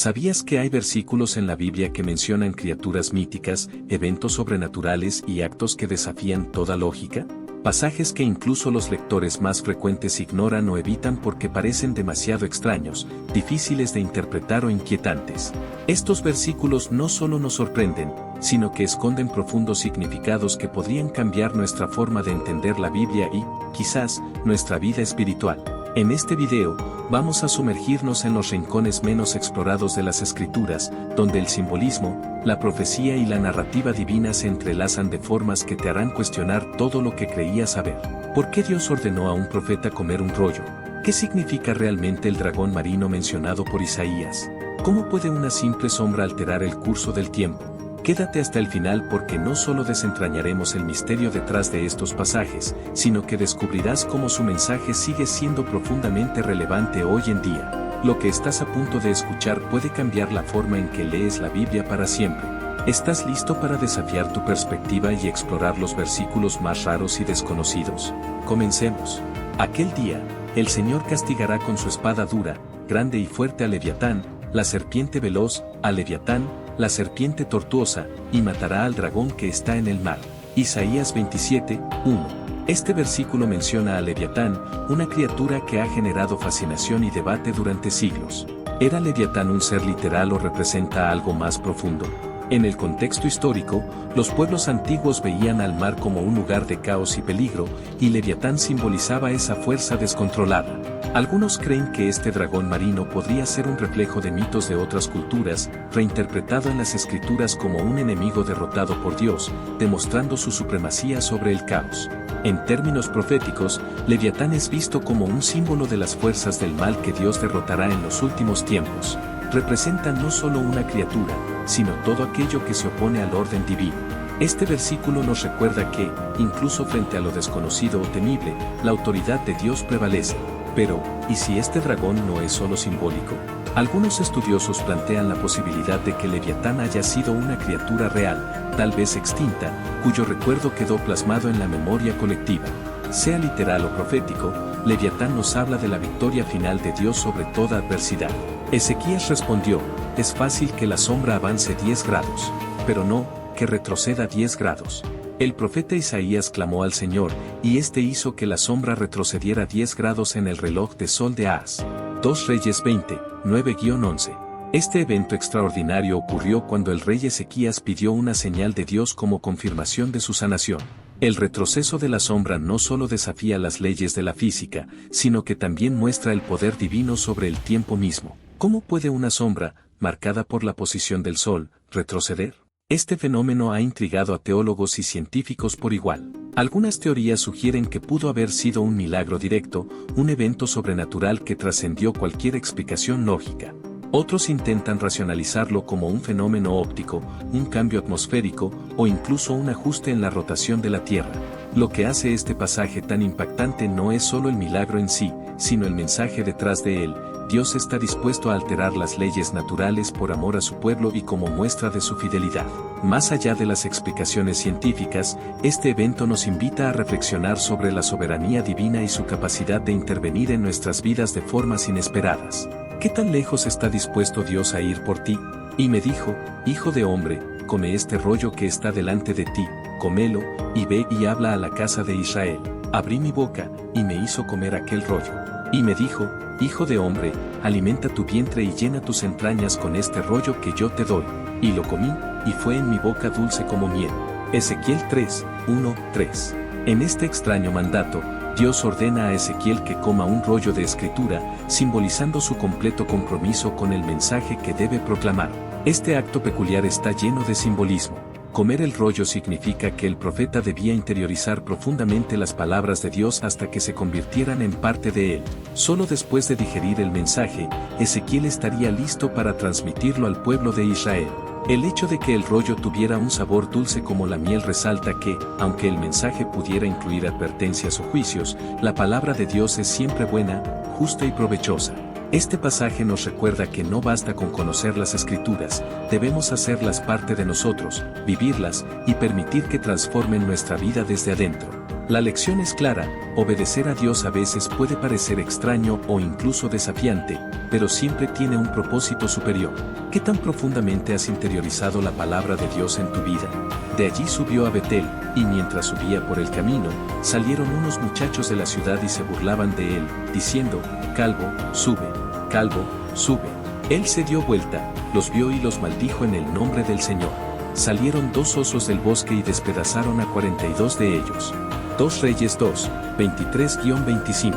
¿Sabías que hay versículos en la Biblia que mencionan criaturas míticas, eventos sobrenaturales y actos que desafían toda lógica? Pasajes que incluso los lectores más frecuentes ignoran o evitan porque parecen demasiado extraños, difíciles de interpretar o inquietantes. Estos versículos no solo nos sorprenden, sino que esconden profundos significados que podrían cambiar nuestra forma de entender la Biblia y, quizás, nuestra vida espiritual. En este video, vamos a sumergirnos en los rincones menos explorados de las Escrituras, donde el simbolismo, la profecía y la narrativa divina se entrelazan de formas que te harán cuestionar todo lo que creías saber. ¿Por qué Dios ordenó a un profeta comer un rollo? ¿Qué significa realmente el dragón marino mencionado por Isaías? ¿Cómo puede una simple sombra alterar el curso del tiempo? Quédate hasta el final porque no solo desentrañaremos el misterio detrás de estos pasajes, sino que descubrirás cómo su mensaje sigue siendo profundamente relevante hoy en día. Lo que estás a punto de escuchar puede cambiar la forma en que lees la Biblia para siempre. ¿Estás listo para desafiar tu perspectiva y explorar los versículos más raros y desconocidos? Comencemos. Aquel día, el Señor castigará con su espada dura, grande y fuerte a Leviatán, la serpiente veloz, a Leviatán, la serpiente tortuosa, y matará al dragón que está en el mar. Isaías 27, 1. Este versículo menciona a Leviatán, una criatura que ha generado fascinación y debate durante siglos. ¿Era Leviatán un ser literal o representa algo más profundo? En el contexto histórico, los pueblos antiguos veían al mar como un lugar de caos y peligro, y Leviatán simbolizaba esa fuerza descontrolada. Algunos creen que este dragón marino podría ser un reflejo de mitos de otras culturas, reinterpretado en las Escrituras como un enemigo derrotado por Dios, demostrando su supremacía sobre el caos. En términos proféticos, Leviatán es visto como un símbolo de las fuerzas del mal que Dios derrotará en los últimos tiempos. Representa no solo una criatura, sino todo aquello que se opone al orden divino. Este versículo nos recuerda que, incluso frente a lo desconocido o temible, la autoridad de Dios prevalece. Pero, ¿y si este dragón no es solo simbólico? Algunos estudiosos plantean la posibilidad de que Leviatán haya sido una criatura real, tal vez extinta, cuyo recuerdo quedó plasmado en la memoria colectiva. Sea literal o profético, Leviatán nos habla de la victoria final de Dios sobre toda adversidad. Ezequías respondió, es fácil que la sombra avance 10 grados, pero no, que retroceda 10 grados. El profeta Isaías clamó al Señor, y éste hizo que la sombra retrocediera 10 grados en el reloj de sol de Ahaz. 2 Reyes 20, 9-11. Este evento extraordinario ocurrió cuando el rey Ezequías pidió una señal de Dios como confirmación de su sanación. El retroceso de la sombra no solo desafía las leyes de la física, sino que también muestra el poder divino sobre el tiempo mismo. ¿Cómo puede una sombra, marcada por la posición del sol, retroceder? Este fenómeno ha intrigado a teólogos y científicos por igual. Algunas teorías sugieren que pudo haber sido un milagro directo, un evento sobrenatural que trascendió cualquier explicación lógica. Otros intentan racionalizarlo como un fenómeno óptico, un cambio atmosférico, o incluso un ajuste en la rotación de la Tierra. Lo que hace este pasaje tan impactante no es solo el milagro en sí, sino el mensaje detrás de él. Dios está dispuesto a alterar las leyes naturales por amor a su pueblo y como muestra de su fidelidad. Más allá de las explicaciones científicas, este evento nos invita a reflexionar sobre la soberanía divina y su capacidad de intervenir en nuestras vidas de formas inesperadas. ¿Qué tan lejos está dispuesto Dios a ir por ti? Y me dijo, hijo de hombre, come este rollo que está delante de ti, cómelo, y ve y habla a la casa de Israel. Abrí mi boca, y me hizo comer aquel rollo. Y me dijo, hijo de hombre, alimenta tu vientre y llena tus entrañas con este rollo que yo te doy. Y lo comí, y fue en mi boca dulce como miel. Ezequiel 3, 1-3. En este extraño mandato, Dios ordena a Ezequiel que coma un rollo de escritura, simbolizando su completo compromiso con el mensaje que debe proclamar. Este acto peculiar está lleno de simbolismo. Comer el rollo significa que el profeta debía interiorizar profundamente las palabras de Dios hasta que se convirtieran en parte de él. Solo después de digerir el mensaje, Ezequiel estaría listo para transmitirlo al pueblo de Israel. El hecho de que el rollo tuviera un sabor dulce como la miel resalta que, aunque el mensaje pudiera incluir advertencias o juicios, la palabra de Dios es siempre buena, justa y provechosa. Este pasaje nos recuerda que no basta con conocer las Escrituras, debemos hacerlas parte de nosotros, vivirlas, y permitir que transformen nuestra vida desde adentro. La lección es clara: obedecer a Dios a veces puede parecer extraño o incluso desafiante, pero siempre tiene un propósito superior. ¿Qué tan profundamente has interiorizado la palabra de Dios en tu vida? De allí subió a Betel, y mientras subía por el camino, salieron unos muchachos de la ciudad y se burlaban de él, diciendo: Calvo, sube, calvo, sube. Él se dio vuelta, los vio y los maldijo en el nombre del Señor. Salieron 2 osos del bosque y despedazaron a 42 de ellos. 2 Reyes 2, 23-25.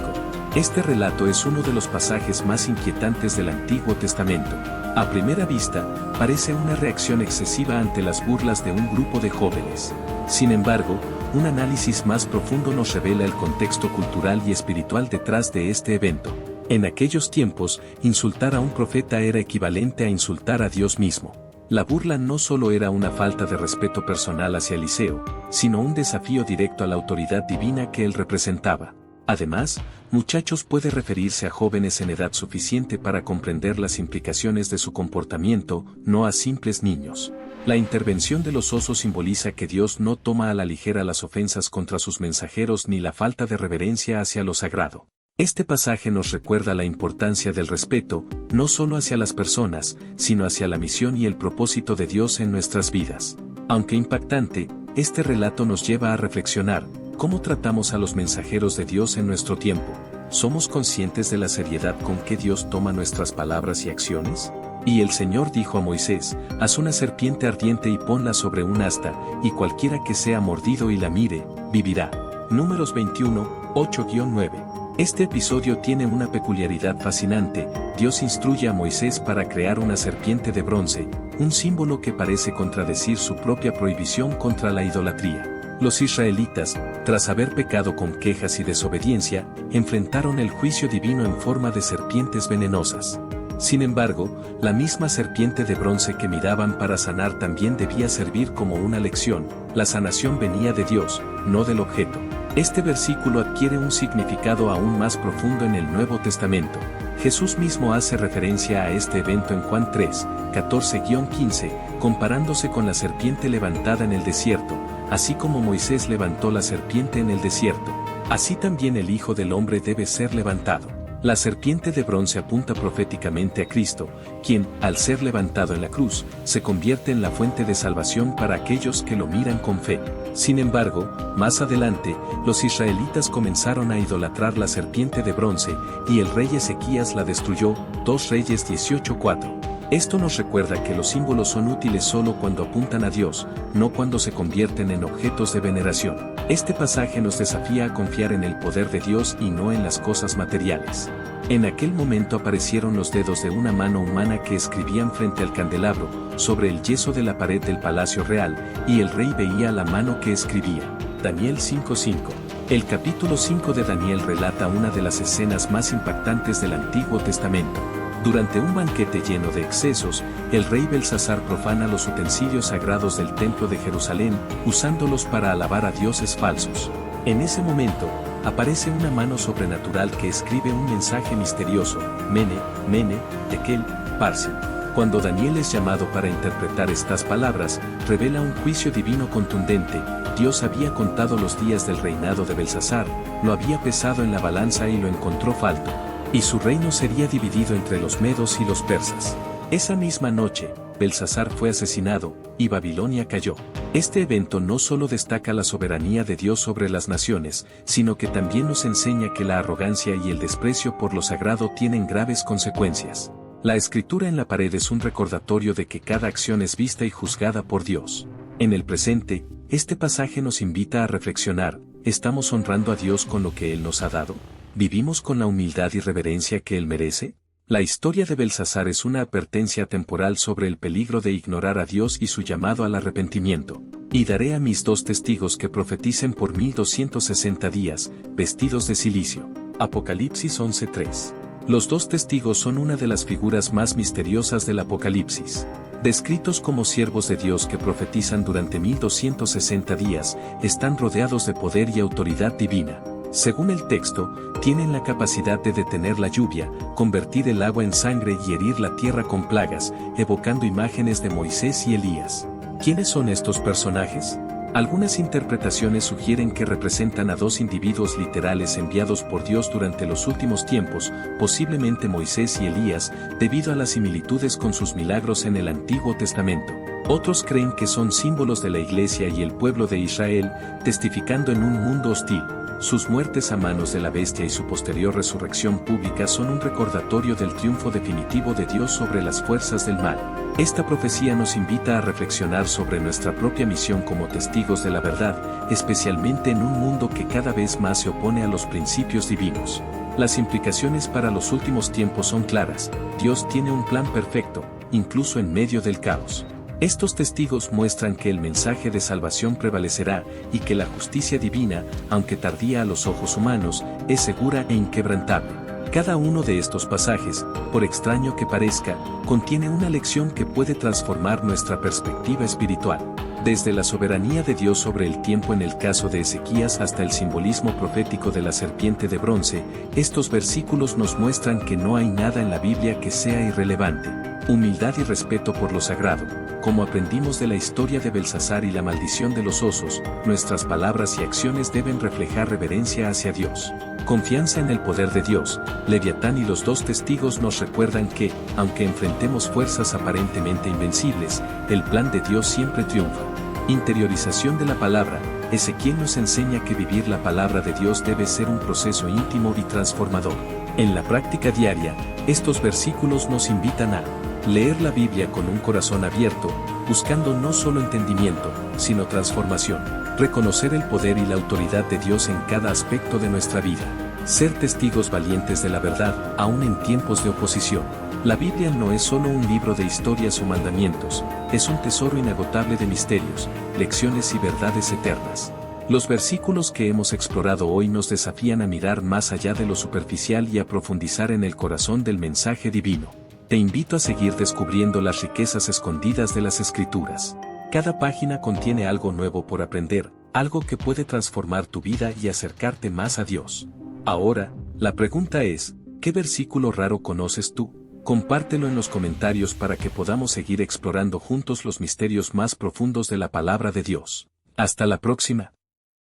Este relato es uno de los pasajes más inquietantes del Antiguo Testamento. A primera vista, parece una reacción excesiva ante las burlas de un grupo de jóvenes. Sin embargo, un análisis más profundo nos revela el contexto cultural y espiritual detrás de este evento. En aquellos tiempos, insultar a un profeta era equivalente a insultar a Dios mismo. La burla no solo era una falta de respeto personal hacia Eliseo, sino un desafío directo a la autoridad divina que él representaba. Además, muchachos puede referirse a jóvenes en edad suficiente para comprender las implicaciones de su comportamiento, no a simples niños. La intervención de los osos simboliza que Dios no toma a la ligera las ofensas contra sus mensajeros ni la falta de reverencia hacia lo sagrado. Este pasaje nos recuerda la importancia del respeto, no solo hacia las personas, sino hacia la misión y el propósito de Dios en nuestras vidas. Aunque impactante, este relato nos lleva a reflexionar: ¿cómo tratamos a los mensajeros de Dios en nuestro tiempo? ¿Somos conscientes de la seriedad con que Dios toma nuestras palabras y acciones? Y el Señor dijo a Moisés: haz una serpiente ardiente y ponla sobre un asta, y cualquiera que sea mordido y la mire, vivirá. Números 21, 8-9. Este episodio tiene una peculiaridad fascinante. Dios instruye a Moisés para crear una serpiente de bronce, un símbolo que parece contradecir su propia prohibición contra la idolatría. Los israelitas, tras haber pecado con quejas y desobediencia, enfrentaron el juicio divino en forma de serpientes venenosas. Sin embargo, la misma serpiente de bronce que miraban para sanar también debía servir como una lección. La sanación venía de Dios, no del objeto. Este versículo adquiere un significado aún más profundo en el Nuevo Testamento. Jesús mismo hace referencia a este evento en Juan 3, 14-15, comparándose con la serpiente levantada en el desierto. Así como Moisés levantó la serpiente en el desierto, así también el Hijo del Hombre debe ser levantado. La serpiente de bronce apunta proféticamente a Cristo, quien, al ser levantado en la cruz, se convierte en la fuente de salvación para aquellos que lo miran con fe. Sin embargo, más adelante, los israelitas comenzaron a idolatrar la serpiente de bronce, y el rey Ezequías la destruyó. 2 Reyes 18:4. Esto nos recuerda que los símbolos son útiles solo cuando apuntan a Dios, no cuando se convierten en objetos de veneración. Este pasaje nos desafía a confiar en el poder de Dios y no en las cosas materiales. En aquel momento aparecieron los dedos de una mano humana que escribían frente al candelabro, sobre el yeso de la pared del palacio real, y el rey veía la mano que escribía. Daniel 5:5. El capítulo 5 de Daniel relata una de las escenas más impactantes del Antiguo Testamento. Durante un banquete lleno de excesos, el rey Belsasar profana los utensilios sagrados del templo de Jerusalén, usándolos para alabar a dioses falsos. En ese momento, aparece una mano sobrenatural que escribe un mensaje misterioso: Mene, Mene, Tekel, Parsin. Cuando Daniel es llamado para interpretar estas palabras, revela un juicio divino contundente. Dios había contado los días del reinado de Belsasar, lo había pesado en la balanza y lo encontró falto. Y su reino sería dividido entre los medos y los persas. Esa misma noche, Belsasar fue asesinado, y Babilonia cayó. Este evento no solo destaca la soberanía de Dios sobre las naciones, sino que también nos enseña que la arrogancia y el desprecio por lo sagrado tienen graves consecuencias. La escritura en la pared es un recordatorio de que cada acción es vista y juzgada por Dios. En el presente, este pasaje nos invita a reflexionar: ¿estamos honrando a Dios con lo que Él nos ha dado? ¿Vivimos con la humildad y reverencia que Él merece? La historia de Belsasar es una advertencia temporal sobre el peligro de ignorar a Dios y su llamado al arrepentimiento. Y daré a mis 2 testigos que profeticen por 1260 días, vestidos de cilicio. Apocalipsis 11:3. Los 2 testigos son una de las figuras más misteriosas del Apocalipsis. Descritos como siervos de Dios que profetizan durante 1260 días, están rodeados de poder y autoridad divina. Según el texto, tienen la capacidad de detener la lluvia, convertir el agua en sangre y herir la tierra con plagas, evocando imágenes de Moisés y Elías. ¿Quiénes son estos personajes? Algunas interpretaciones sugieren que representan a dos individuos literales enviados por Dios durante los últimos tiempos, posiblemente Moisés y Elías, debido a las similitudes con sus milagros en el Antiguo Testamento. Otros creen que son símbolos de la Iglesia y el pueblo de Israel, testificando en un mundo hostil. Sus muertes a manos de la bestia y su posterior resurrección pública son un recordatorio del triunfo definitivo de Dios sobre las fuerzas del mal. Esta profecía nos invita a reflexionar sobre nuestra propia misión como testigos de la verdad, especialmente en un mundo que cada vez más se opone a los principios divinos. Las implicaciones para los últimos tiempos son claras. Dios tiene un plan perfecto, incluso en medio del caos. Estos testigos muestran que el mensaje de salvación prevalecerá y que la justicia divina, aunque tardía a los ojos humanos, es segura e inquebrantable. Cada uno de estos pasajes, por extraño que parezca, contiene una lección que puede transformar nuestra perspectiva espiritual. Desde la soberanía de Dios sobre el tiempo en el caso de Ezequías hasta el simbolismo profético de la serpiente de bronce, estos versículos nos muestran que no hay nada en la Biblia que sea irrelevante. Humildad y respeto por lo sagrado. Como aprendimos de la historia de Belsasar y la maldición de los osos, nuestras palabras y acciones deben reflejar reverencia hacia Dios. Confianza en el poder de Dios. Leviatán y los dos testigos nos recuerdan que, aunque enfrentemos fuerzas aparentemente invencibles, el plan de Dios siempre triunfa. Interiorización de la palabra. Ezequiel nos enseña que vivir la palabra de Dios debe ser un proceso íntimo y transformador. En la práctica diaria, estos versículos nos invitan a leer la Biblia con un corazón abierto, buscando no solo entendimiento, sino transformación. Reconocer el poder y la autoridad de Dios en cada aspecto de nuestra vida. Ser testigos valientes de la verdad, aún en tiempos de oposición. La Biblia no es solo un libro de historias o mandamientos, es un tesoro inagotable de misterios, lecciones y verdades eternas. Los versículos que hemos explorado hoy nos desafían a mirar más allá de lo superficial y a profundizar en el corazón del mensaje divino. Te invito a seguir descubriendo las riquezas escondidas de las Escrituras. Cada página contiene algo nuevo por aprender, algo que puede transformar tu vida y acercarte más a Dios. Ahora, la pregunta es, ¿qué versículo raro conoces tú? Compártelo en los comentarios para que podamos seguir explorando juntos los misterios más profundos de la palabra de Dios. Hasta la próxima.